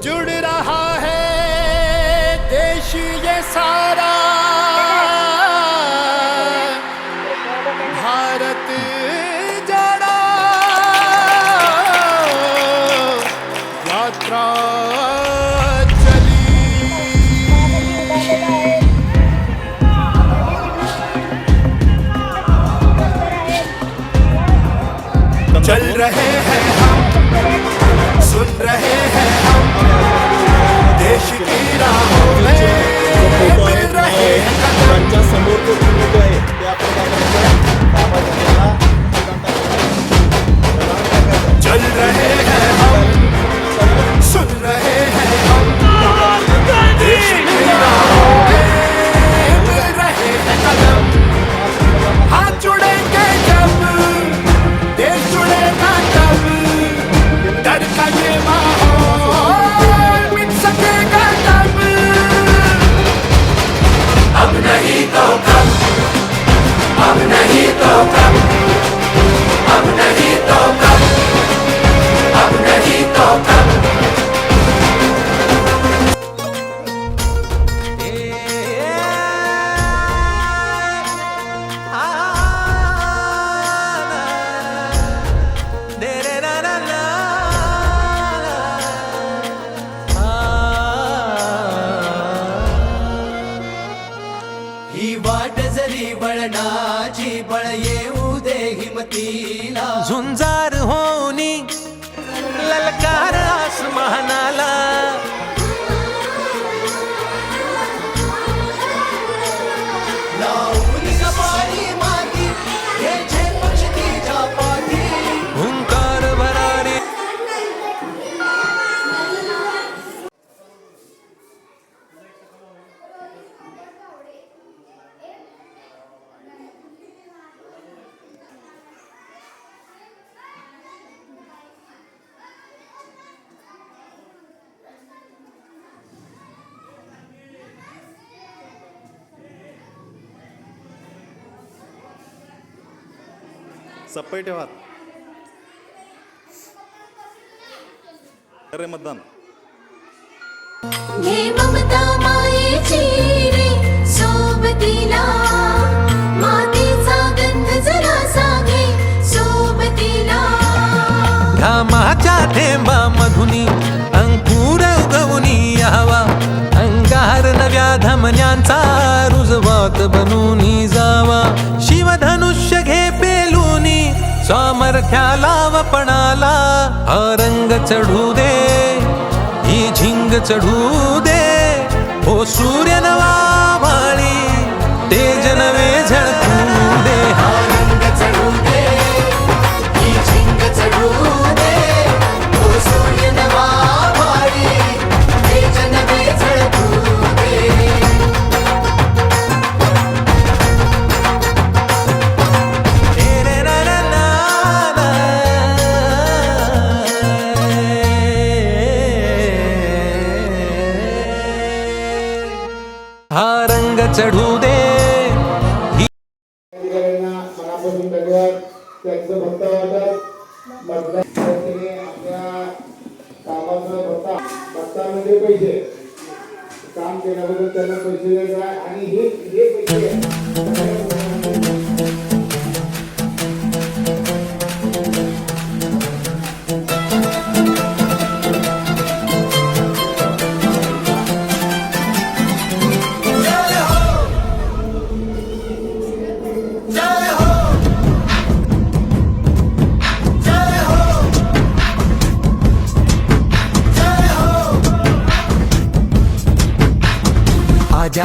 जुड़ रहा है देश ये सारा, भारत जड़ा यात्रा चल रहे हैं हम, सुन रहे हैं हम, देश की राहों में मिल रहे हैं कदम। समोर तो फोटो आहे ते चल रहे हैं हम, सुन रहे हैं हम, देश की राहों में मिल रहे हैं कदम। हाथ जुड़ेंगे जब देश जुड़ेगा तब, डर का ये माहौल मिट सकेगा तब। अब नहीं तो कब, अब नहीं तो कब, अब नहीं तो कब, अब नहीं तो कब। ही वाट जरी बळणाची बळ येऊ दे हिमतीला, झुंजार होनी ललकार आसमानाला, लावून कपाळी माती हे झेपच तिच्या पाठी, हुंकार भरारी सप्पई ठेवा अरे मतदान हे ममता मायेची रे सोबतीला, मातीचा गंध जरा सांगे सोबतीला, घामाच्या थेंबा मधुनी अंकुर उगवूनी यावा, अंगार नव्या धमन्यांचा रुजवात बनूनी जावा, शिवधनुष्य घे पेलूनी सामर्थ्याला वपणाला, हा रंग चढू दे ही झिंग चढू दे, ओ सूर्य नवा माळी तेज नवे झळकू दे, हा रंग चढू दे ही झिंग चढू दे, ओ सूर्य नवा भारी तेज नवे झळकू दे. हा रंग चढू दे अधिकाऱ्यांना मनापासून धन्यवाद. त्यांचं भत्ता वाटप मतदारांनी आपल्या कामाचा भत्ता म्हणजे पैसे, काम केल्याबद्दल त्यांना पैसे द्यायचे आहे आणि हे पैसे आजा